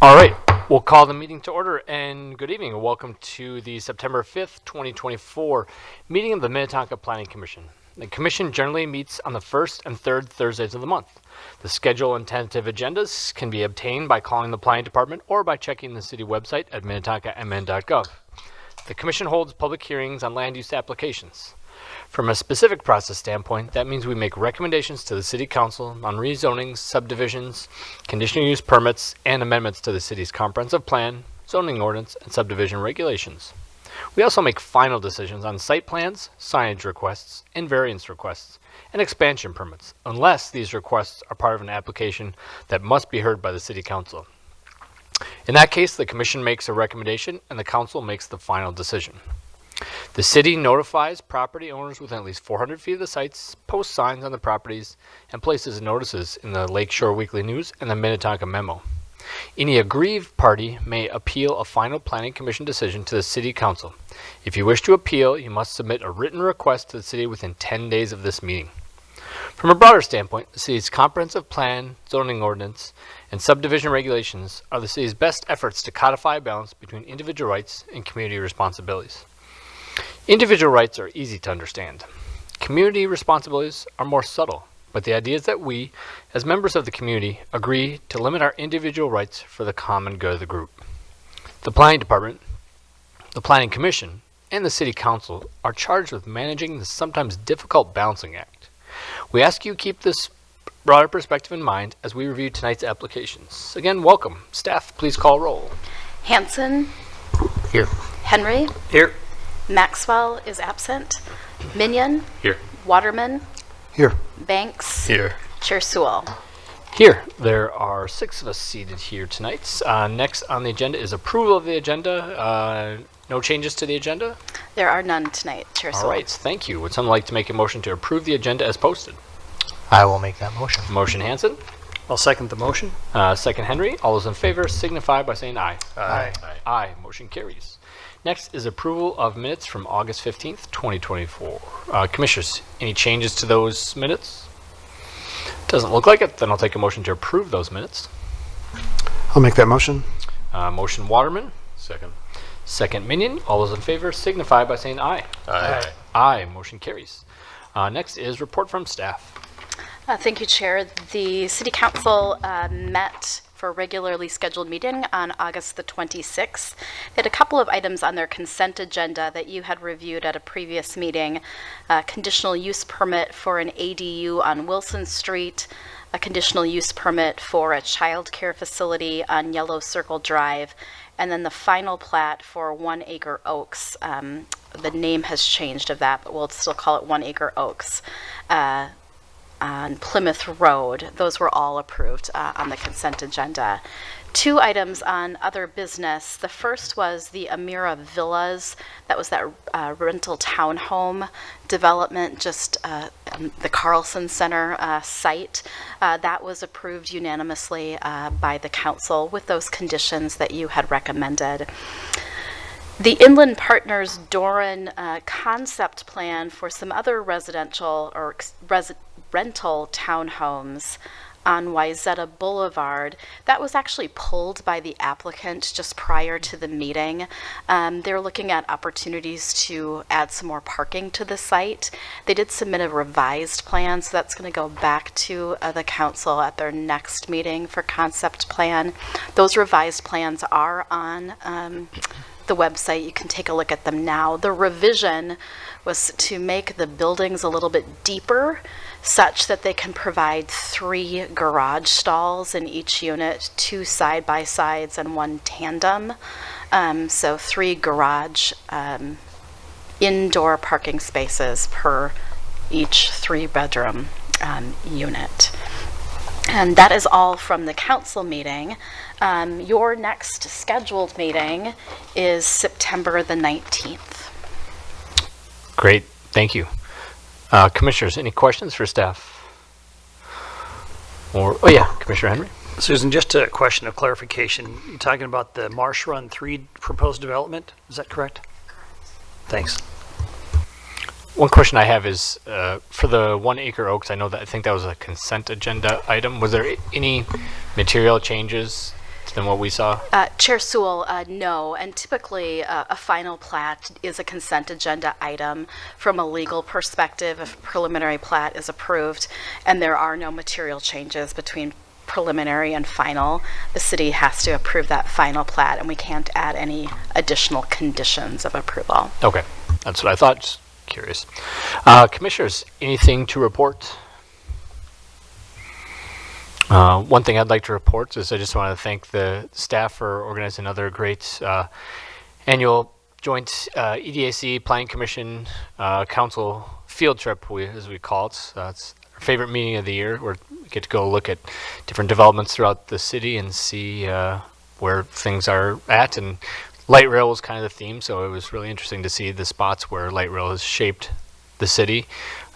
All right, we'll call the meeting to order, and good evening, and welcome to the September 5th, 2024 meeting of the Minnetonka Planning Commission. The Commission generally meets on the first and third Thursdays of the month. The schedule and tentative agendas can be obtained by calling the Planning Department or by checking the city website at minnetonkamn.gov. The Commission holds public hearings on land use applications. From a specific process standpoint, that means we make recommendations to the City Council on rezonings, subdivisions, conditional use permits, and amendments to the city's comprehensive plan, zoning ordinance, and subdivision regulations. We also make final decisions on site plans, signage requests, and variance requests, and expansion permits, unless these requests are part of an application that must be heard by the City Council. In that case, the Commission makes a recommendation, and the Council makes the final decision. The city notifies property owners within at least 400 feet of the sites, posts signs on the properties, and places notices in the Lakeshore Weekly News and the Minnetonka Memo. Any aggrieved party may appeal a final Planning Commission decision to the City Council. If you wish to appeal, you must submit a written request to the city within 10 days of this meeting. From a broader standpoint, the city's comprehensive plan, zoning ordinance, and subdivision regulations are the city's best efforts to codify a balance between individual rights and community responsibilities. Individual rights are easy to understand. Community responsibilities are more subtle, but the idea is that we, as members of the community, agree to limit our individual rights for the common good of the group. The Planning Department, the Planning Commission, and the City Council are charged with managing the sometimes difficult balancing act. We ask you keep this broader perspective in mind as we review tonight's applications. Again, welcome. Staff, please call roll. Hanson. Here. Henry. Here. Maxwell is absent. Minion. Here. Waterman. Here. Banks. Here. Chair Sewell. Here. There are 6 of us seated here tonight. Next on the agenda is approval of the agenda. No changes to the agenda? There are none tonight, Chair Sewell. All right, thank you. Would someone like to make a motion to approve the agenda as posted? I will make that motion. Motion Hanson. I'll second the motion. Second Henry. All those in favor signify by saying aye. Aye. Aye. Motion carries. Next is approval of minutes from August 15th, 2024. Commissioners, any changes to those minutes? Doesn't look like it. Then I'll take a motion to approve those minutes. I'll make that motion. Motion Waterman. Second. Second Minion. All those in favor signify by saying aye. Aye. Aye. Motion carries. Next is report from staff. Thank you, Chair. The City Council met for a regularly scheduled meeting on August the 26th. They had a couple of items on their consent agenda that you had reviewed at a previous meeting. A conditional use permit for an ADU on Wilson Street, a conditional use permit for a child care facility on Yellow Circle Drive, and then the final plat for 1 Acre Oaks. The name has changed of that, but we'll still call it 1 Acre Oaks. On Plymouth Road. Those were all approved on the consent agenda. 2 items on other business. The first was the Amira Villas. That was that rental townhome development, just the Carlson Center site. That was approved unanimously by the council with those conditions that you had recommended. The Inland Partners Doran concept plan for some other residential or rental townhomes on Wayzata Boulevard, that was actually pulled by the applicant just prior to the meeting. They're looking at opportunities to add some more parking to the site. They did submit a revised plan, so that's going to go back to the council at their next meeting for concept plan. Those revised plans are on the website. You can take a look at them now. The revision was to make the buildings a little bit deeper such that they can provide 3 garage stalls in each unit, 2 side-by-sides and 1 tandem. So 3 garage indoor parking spaces per each 3-bedroom unit. And that is all from the council meeting. Your next scheduled meeting is September the 19th. Great. Thank you. Commissioners, any questions for staff? Or, Commissioner Henry. Susan, just a question of clarification. You're talking about the Marsh Run 3 proposed development, is that correct? Thanks. One question I have is for the 1 Acre Oaks, I think that was a consent agenda item. Was there any material changes than what we saw? Chair Sewell, no. And typically, a final plat is a consent agenda item from a legal perspective if preliminary plat is approved and there are no material changes between preliminary and final. The city has to approve that final plat, and we can't add any additional conditions of approval. Okay, that's what I thought. Just curious. Commissioners, anything to report? One thing I'd like to report is I just want to thank the staff for organizing another great annual joint EDAC Planning Commission Council field trip, as we call it. It's our favorite meeting of the year. We get to go look at different developments throughout the city and see where things are at. And light rail was kind of the theme, so it was really interesting to see the spots where light rail has shaped the city.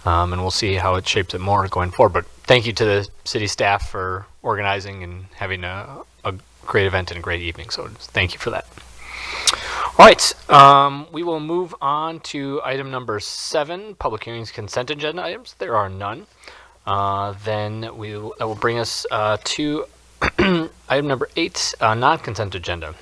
And we'll see how it shapes it more going forward. But thank you to the city staff for organizing and having a great event and a great evening. So thank you for that. All right, we will move on to item number 7, public hearings, consent agenda items. There are none. Then that will bring us to item number 8, non-consent agenda.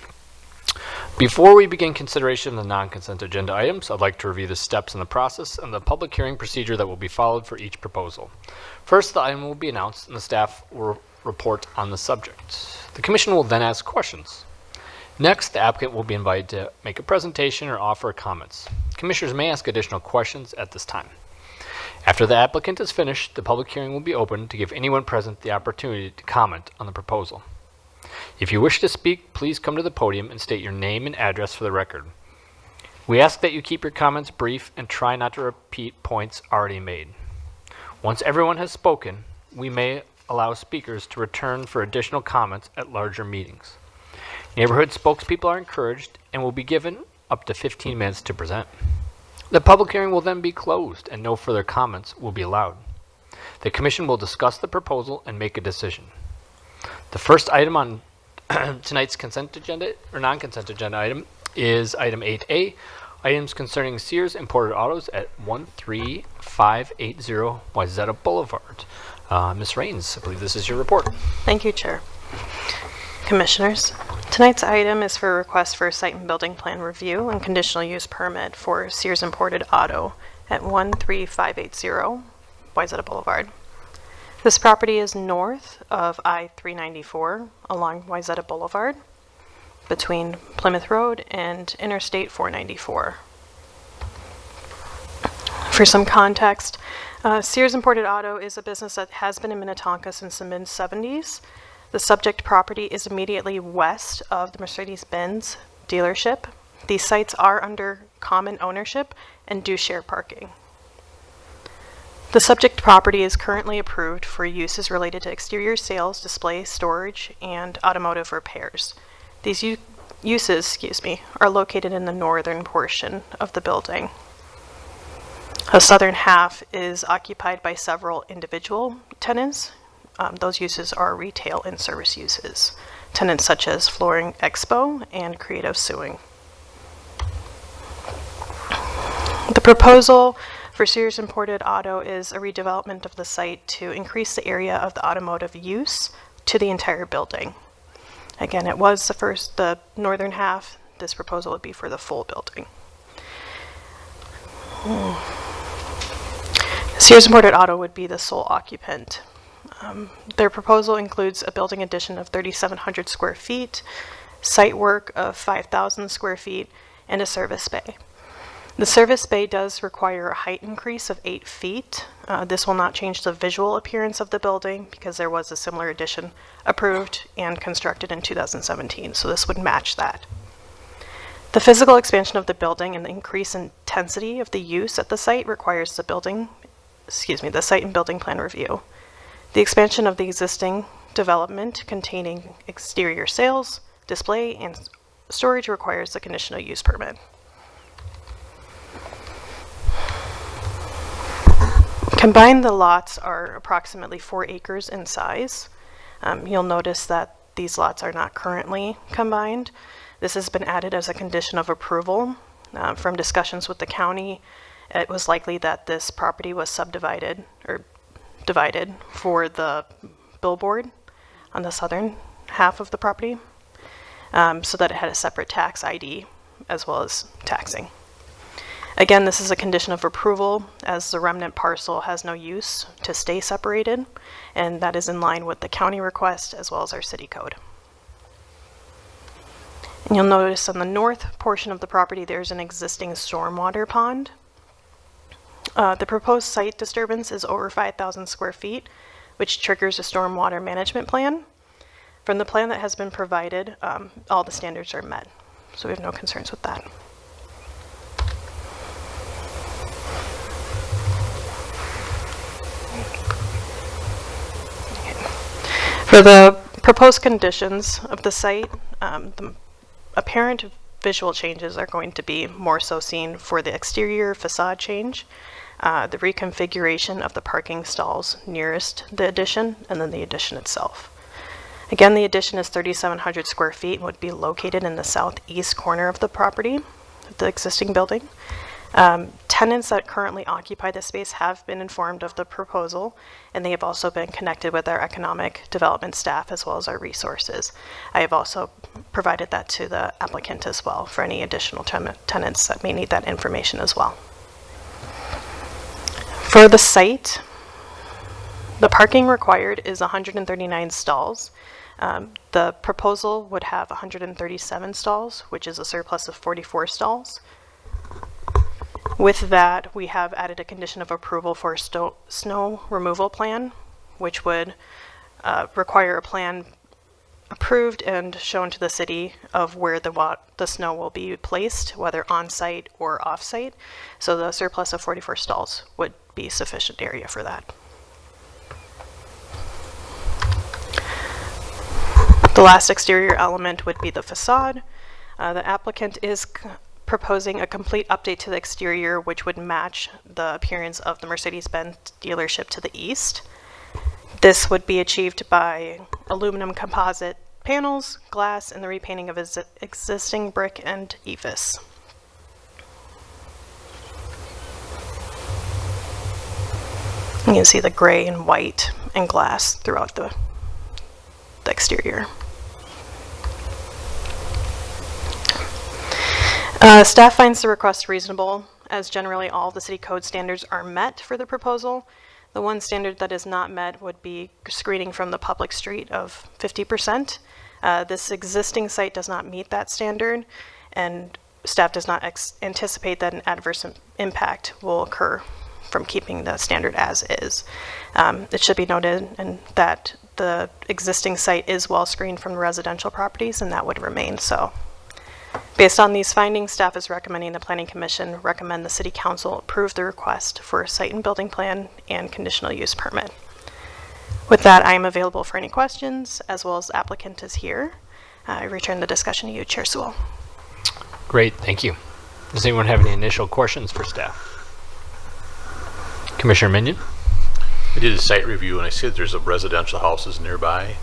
Before we begin consideration of the non-consent agenda items, I'd like to review the steps in the process and the public hearing procedure that will be followed for each proposal. First, the item will be announced and the staff will report on the subject. The commission will then ask questions. Next, the applicant will be invited to make a presentation or offer comments. Commissioners may ask additional questions at this time. After the applicant is finished, the public hearing will be open to give anyone present the opportunity to comment on the proposal. If you wish to speak, please come to the podium and state your name and address for the record. We ask that you keep your comments brief and try not to repeat points already made. Once everyone has spoken, we may allow speakers to return for additional comments at larger meetings. Neighborhood spokespeople are encouraged and will be given up to 15 minutes to present. The public hearing will then be closed and no further comments will be allowed. The commission will discuss the proposal and make a decision. The first item on tonight's consent agenda or non-consent agenda item is item 8A, items concerning Sears Imported Autos at 13580 Wayzata Boulevard. Ms. Rains, I believe this is your report. Thank you, Chair. Commissioners, tonight's item is for a request for a site and building plan review and conditional use permit for Sears Imported Auto at 13580 Wayzata Boulevard. This property is north of I-394 along Wayzata Boulevard between Plymouth Road and Interstate 494. For some context, Sears Imported Auto is a business that has been in Minnetonka since the mid-70s. The subject property is immediately west of the Mercedes-Benz dealership. These sites are under common ownership and do share parking. The subject property is currently approved for uses related to exterior sales, display, storage, and automotive repairs. These uses, are located in the northern portion of the building. The southern half is occupied by several individual tenants. Those uses are retail and service uses. Tenants such as Flooring Expo and Creative Sewing. The proposal for Sears Imported Auto is a redevelopment of the site to increase the area of the automotive use to the entire building. Again, it was the northern half. This proposal would be for the full building. Sears Imported Auto would be the sole occupant. Their proposal includes a building addition of 3,700 square feet, site work of 5,000 square feet, and a service bay. The service bay does require a height increase of 8 feet. This will not change the visual appearance of the building because there was a similar addition approved and constructed in 2017, so this would match that. The physical expansion of the building and the increase in intensity of the use at the site requires the site and building plan review. The expansion of the existing development containing exterior sales, display, and storage requires a conditional use permit. Combined, the lots are approximately 4 acres in size. You'll notice that these lots are not currently combined. This has been added as a condition of approval. From discussions with the county, it was likely that this property was subdivided or divided for the billboard on the southern half of the property. so that it had a separate tax ID as well as taxing. Again, this is a condition of approval as the remnant parcel has no use to stay separated, and that is in line with the county request as well as our city code. And you'll notice on the north portion of the property, there's an existing stormwater pond. The proposed site disturbance is over 5,000 square feet, which triggers a stormwater management plan. From the plan that has been provided, all the standards are met, so we have no concerns with that. For the proposed conditions of the site, the apparent visual changes are going to be more so seen for the exterior facade change, the reconfiguration of the parking stalls nearest the addition, and then the addition itself. Again, the addition is 3,700 square feet and would be located in the southeast corner of the property, the existing building. Tenants that currently occupy the space have been informed of the proposal, and they have also been connected with our economic development staff as well as our resources. I have also provided that to the applicant as well for any additional tenants that may need that information as well. For the site, the parking required is 139 stalls. The proposal would have 137 stalls, which is a surplus of 44 stalls. With that, we have added a condition of approval for a snow removal plan, which would require a plan approved and shown to the city of where the snow will be placed, whether on-site or off-site. So the surplus of 44 stalls would be sufficient area for that. The last exterior element would be the facade. The applicant is proposing a complete update to the exterior, which would match the appearance of the Mercedes-Benz dealership to the east. This would be achieved by aluminum composite panels, glass, and the repainting of existing brick and EIFS. You can see the gray and white and glass throughout the exterior. Staff finds the request reasonable, as generally all the city code standards are met for the proposal. The one standard that is not met would be screening from the public street of 50%. This existing site does not meet that standard, and staff does not anticipate that an adverse impact will occur from keeping the standard as is. It should be noted that the existing site is well screened from residential properties, and that would remain so. Based on these findings, staff is recommending the Planning Commission recommend the City Council approve the request for a site and building plan and conditional use permit. With that, I am available for any questions, as well as the applicant is here. I return the discussion to you, Chair Sewell. Great, thank you. Does anyone have any initial questions for staff? Commissioner Minion? I did a site review and I see that there's residential houses nearby.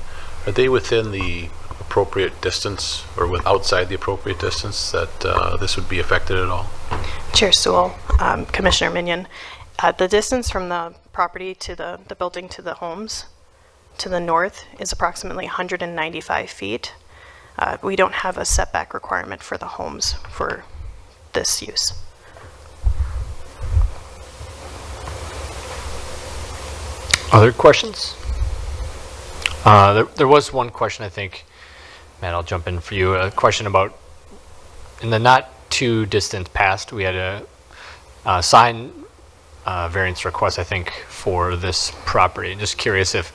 Are they within the appropriate distance or outside the appropriate distance that this would be affected at all? Chair Sewell, Commissioner Minion, the distance from the property to the building to the homes to the north is approximately 195 feet. We don't have a setback requirement for the homes for this use. Other questions? There was one question, I think. Matt, I'll jump in for you. A question about, in the not too distant past, we had a sign variance request, I think, for this property. Just curious if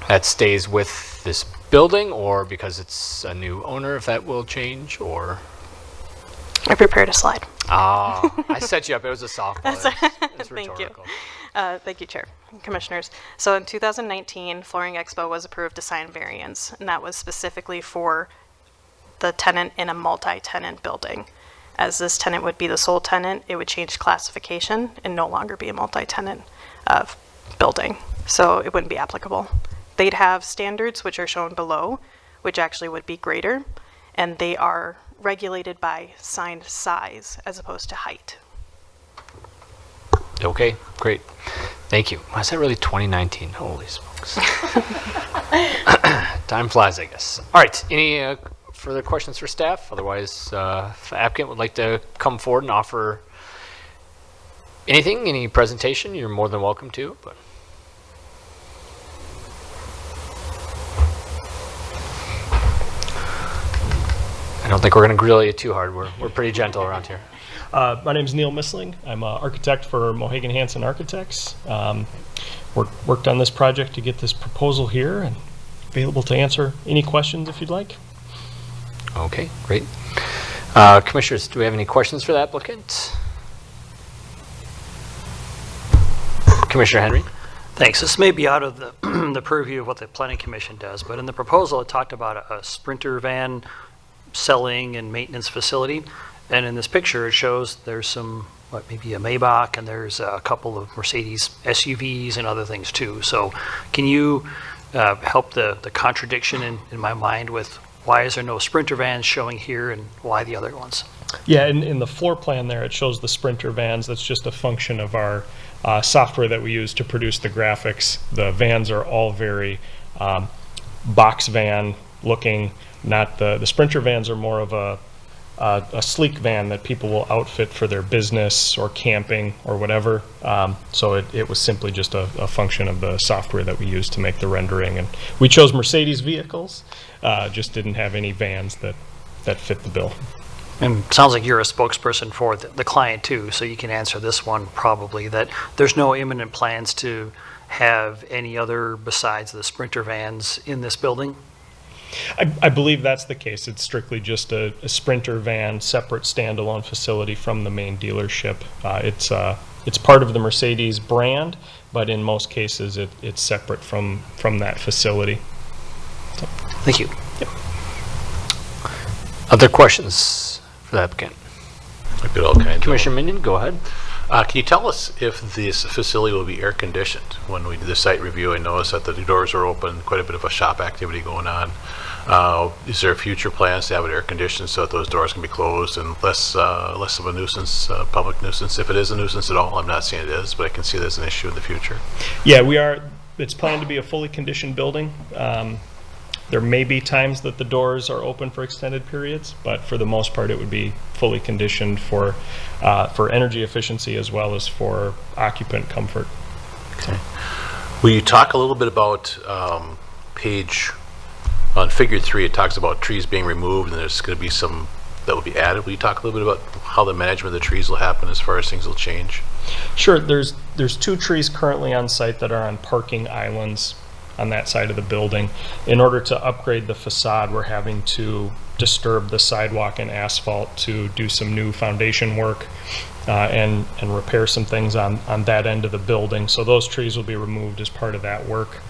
that stays with this building, or because it's a new owner, if that will change, or? I prepared a slide. Ah, I set you up. It was a softball. It's Thank you. rhetorical. Thank you, Chair, Commissioners. So in 2019, Flooring Expo was approved to sign variance, and that was specifically for the tenant in a multi-tenant building. As this tenant would be the sole tenant, it would change classification and no longer be a multi-tenant building, so it wouldn't be applicable. They'd have standards which are shown below, which actually would be greater, and they are regulated by sign size as opposed to height. Okay, great. Thank you. Was that really 2019? Holy smokes. Time flies, I guess. All right, any further questions for staff. Otherwise, if the applicant would like to come forward and offer anything, any presentation, you're more than welcome to. But I don't think we're going to grill you too hard. We're pretty gentle around here. My name is Neil Missling. I'm an architect for Mohegan Hanson Architects. Worked on this project to get this proposal here and available to answer any questions if you'd like. Okay, great. Commissioners, do we have any questions for the applicant? Commissioner Henry? Thanks. This may be out of the, the purview of what the Planning Commission does, but in the proposal, it talked about a Sprinter van selling and maintenance facility. And in this picture, it shows there's some, maybe a Maybach, and there's a couple of Mercedes SUVs and other things too. So can you help the contradiction in my mind with why is there no Sprinter vans showing here and why the other ones? Yeah, in the floor plan there, it shows the Sprinter vans. That's just a function of our software that we use to produce the graphics. The vans are all very box van looking. Not the Sprinter vans are more of a sleek van that people will outfit for their business or camping or whatever. So it was simply just a function of the software that we use to make the rendering. And we chose Mercedes vehicles, just didn't have any vans that fit the bill. And it sounds like you're a spokesperson for the client too, so you can answer this one probably, that there's no imminent plans to have any other besides the Sprinter vans in this building? I believe that's the case. It's strictly just a Sprinter van, separate standalone facility from the main dealership. It's part of the Mercedes brand, but in most cases it's separate from that facility. So. Thank you. Yep. Other questions for the applicant? I did all kinds. Commissioner Minion, go ahead. Can you tell us if this facility will be air conditioned? When we did the site review, I noticed that the doors are open, quite a bit of a shop activity going on. Is there future plans to have it air conditioned so that those doors can be closed and less of a nuisance, public nuisance? If it is a nuisance at all, I'm not saying it is, but I can see there's an issue in the future. Yeah, we are. It's planned to be a fully conditioned building. There may be times that the doors are open for extended periods, but for the most part, it would be fully conditioned for energy efficiency as well as for occupant comfort. Okay. Will you talk a little bit about on figure 3, it talks about trees being removed and there's going to be some that will be added. Will you talk a little bit about how the management of the trees will happen as far as things will change? Sure. There's 2 trees currently on site that are on parking islands on that side of the building. In order to upgrade the facade, we're having to disturb the sidewalk and asphalt to do some new foundation work and repair some things on that end of the building. So those trees will be removed as part of that work.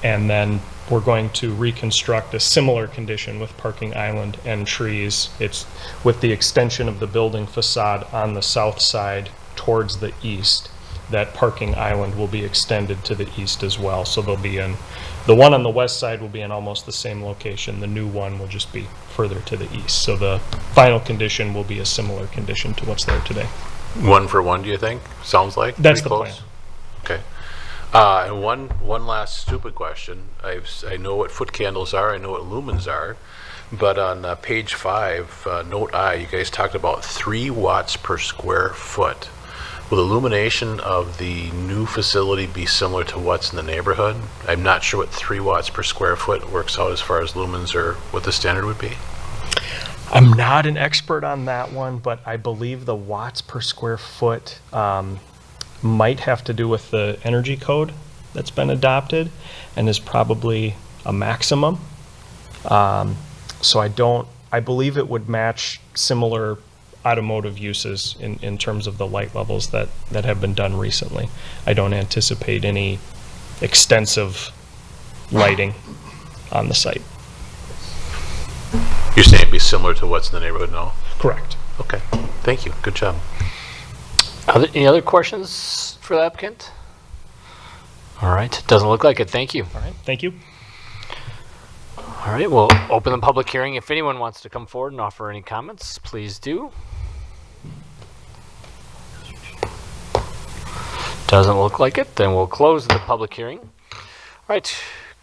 And then we're going to reconstruct a similar condition with parking island and trees. It's with the extension of the building facade on the south side towards the east. That parking island will be extended to the east as well. So they'll be the one on the west side will be in almost the same location. The new one will just be further to the east. So the final condition will be a similar condition to what's there today. 1 for 1, do you think? Sounds like? That's Pretty the close? plan. Okay. And one last stupid question. I know what foot candles are. I know what lumens are. But on page 5, note I, you guys talked about 3 watts per square foot. Will the illumination of the new facility be similar to what's in the neighborhood? I'm not sure what 3 watts per square foot works out as far as lumens or what the standard would be. I'm not an expert on that one, but I believe the watts per square foot might have to do with the energy code that's been adopted and is probably a maximum. So I believe it would match similar automotive uses in terms of the light levels that have been done recently. I don't anticipate any extensive lighting on the site. You're saying it'd be similar to what's in the neighborhood now? Correct. Okay. Thank you. Good job. Any other questions for the applicant? All right. Doesn't look like it. Thank you. All right. Thank you. All right. We'll open the public hearing. If anyone wants to come forward and offer any comments, please do. Doesn't look like it. Then we'll close the public hearing. All right.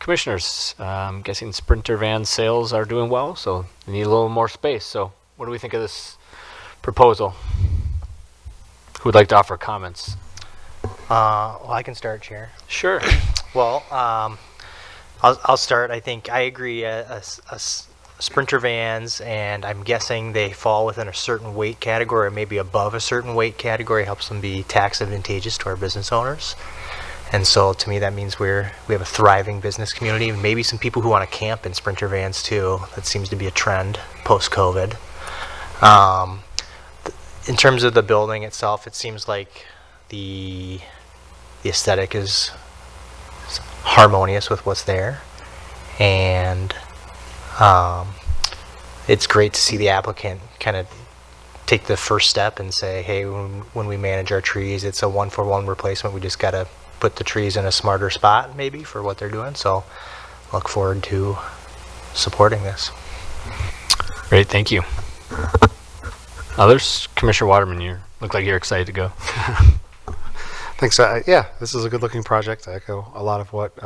Commissioners, I'm guessing Sprinter van sales are doing well, so they need a little more space. So what do we think of this proposal? Who would like to offer comments? Well, I can start, Chair. Sure. Well, I'll start. I think I agree. Sprinter vans, and I'm guessing they fall within a certain weight category, or maybe above a certain weight category, helps them be tax advantageous to our business owners. And so, to me, that means we have a thriving business community, and maybe some people who want to camp in Sprinter vans too. That seems to be a trend post-COVID. In terms of the building itself, it seems like the aesthetic is harmonious with what's there, and it's great to see the applicant kind of take the first step and say, hey, when we manage our trees, it's a 1-for-1 replacement. We just got to put the trees in a smarter spot maybe for what they're doing. So look forward to supporting this. Great, thank you. Others? Commissioner Waterman, you look like you're excited to go. Thanks. Yeah, this is a good-looking project. I echo a lot of what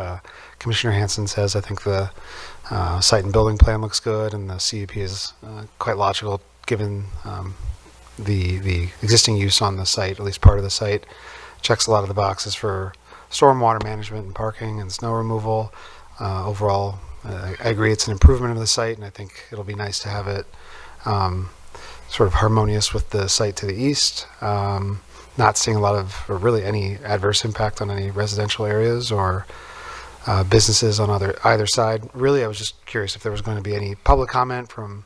Commissioner Hansen says. I think the site and building plan looks good, and the CUP is quite logical given the existing use on the site, at least part of the site. Checks a lot of the boxes for stormwater management and parking and snow removal. Overall, I agree it's an improvement of the site, and I think it'll be nice to have it sort of harmonious with the site to the east. Not seeing a lot of, or really any adverse impact on any residential areas or businesses on either side. Really, I was just curious if there was going to be any public comment from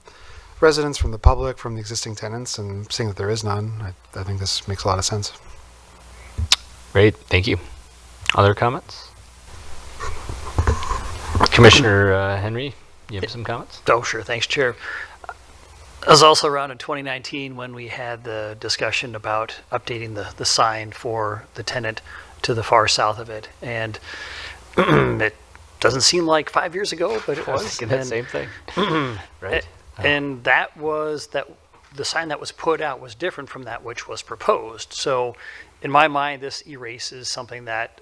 residents, from the public, from the existing tenants, and seeing that there is none, I think this makes a lot of sense. Great, thank you. Other comments? Commissioner Henry, you have some comments? Oh, sure. Thanks, Chair. I was also around in 2019 when we had the discussion about updating the sign for the tenant to the far south of it. And it doesn't seem like 5 years ago, but it I was was. thinking that same thing. Right. And that was that the sign that was put out was different from that which was proposed. So in my mind, this erases something that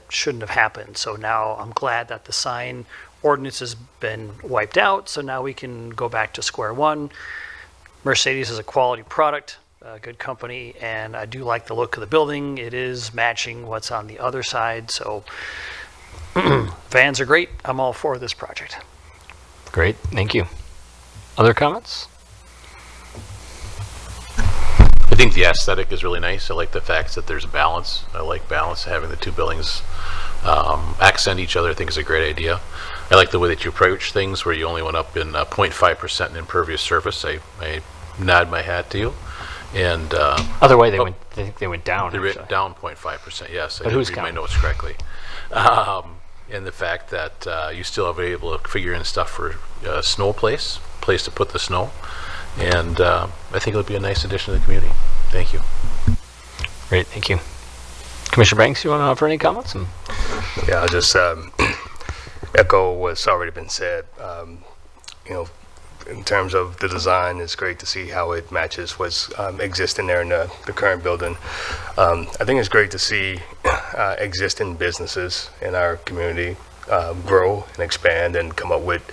shouldn't have happened. So now I'm glad that the sign ordinance has been wiped out, so now we can go back to square one. Mercedes is a quality product, a good company, and I do like the look of the building. It is matching what's on the other side, so vans are great. I'm all for this project. Great, thank you. Other comments? I think the aesthetic is really nice. I like the fact that there's a balance. I like balance, having the two buildings accent each other. I think is a great idea. I like the way that you approach things, where you only went up in 0.5% in impervious surface. I nod my hat to you. And Other way, they think they went down. they written actually. down 0.5%. Yes, I But did who's read my counting? notes correctly. And the fact that you still have able to figure in stuff for snow place to put the snow. And I think it'll be a nice addition to the community. Thank you. Great, thank you. Commissioner Banks, you want to offer any comments? Yeah, I'll just echo what's already been said. In terms of the design, it's great to see how it matches what's existing there in the current building. I think it's great to see existing businesses in our community grow and expand and come up with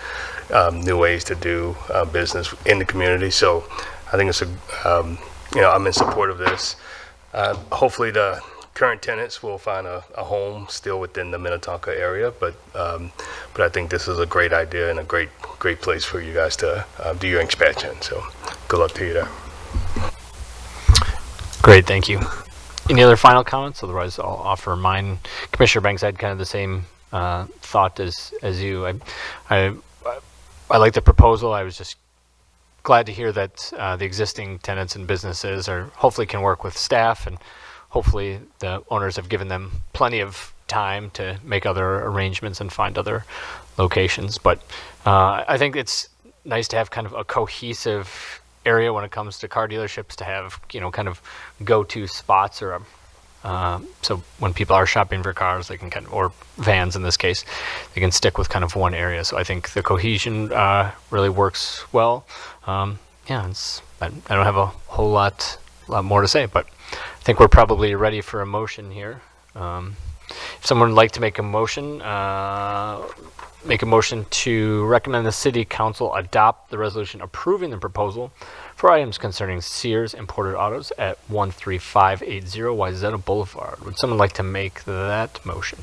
new ways to do business in the community. So I think it's I'm in support of this. Hopefully the current tenants will find a home still within the Minnetonka area, but I think this is a great idea and a great place for you guys to do your expansion. So good luck to you there. Great, thank you. Any other final comments? Otherwise, I'll offer mine. Commissioner Banks, I had kind of the same thought as you. I like the proposal. I was just glad to hear that the existing tenants and businesses hopefully can work with staff, and hopefully the owners have given them plenty of time to make other arrangements and find other locations. But I think it's nice to have kind of a cohesive area when it comes to car dealerships, to have kind of go-to spots, or so when people are shopping for cars, they can or vans in this case, they can stick with kind of one area. So I think the cohesion really works well. I don't have a whole lot more to say, but I think we're probably ready for a motion here. If someone would like to make a motion to recommend the City Council adopt the resolution approving the proposal for items concerning Sears Imported Autos at 13580 Wayzata Boulevard. Would someone like to make that motion?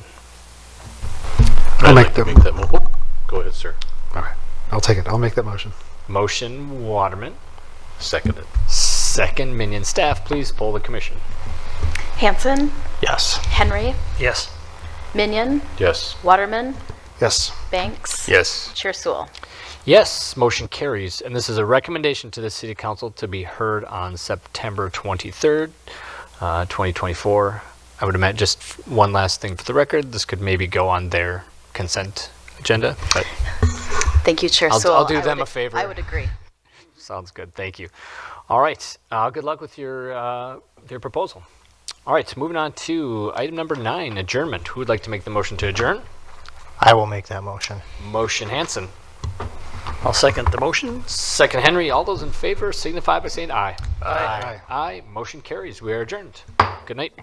I'll I'd make like to the- make that mo- oh, Go ahead, sir. All right, I'll take it. I'll make that motion. Motion Waterman. Seconded. Second Minion. Staff, please poll the commission. Hanson, Yes. Henry, Yes. Minion, Yes. Waterman, Yes. Banks, Yes. Chair Sewell. Yes, motion carries. And this is a recommendation to the City Council to be heard on September 23rd, 2024. I would imagine just one last thing for the record. This could maybe go on their consent agenda, but Thank you, Chair I'll Sewell. do I them would- a favor. I would agree. sounds good. Thank you. All right. Good luck with your proposal. All right. Moving on to item number 9, adjournment. Who would like to make the motion to adjourn? I will make that motion. Motion Hanson. I'll second the motion. Second Henry. All those in favor signify by saying aye. Aye. Aye. Motion carries. We are adjourned. Good night.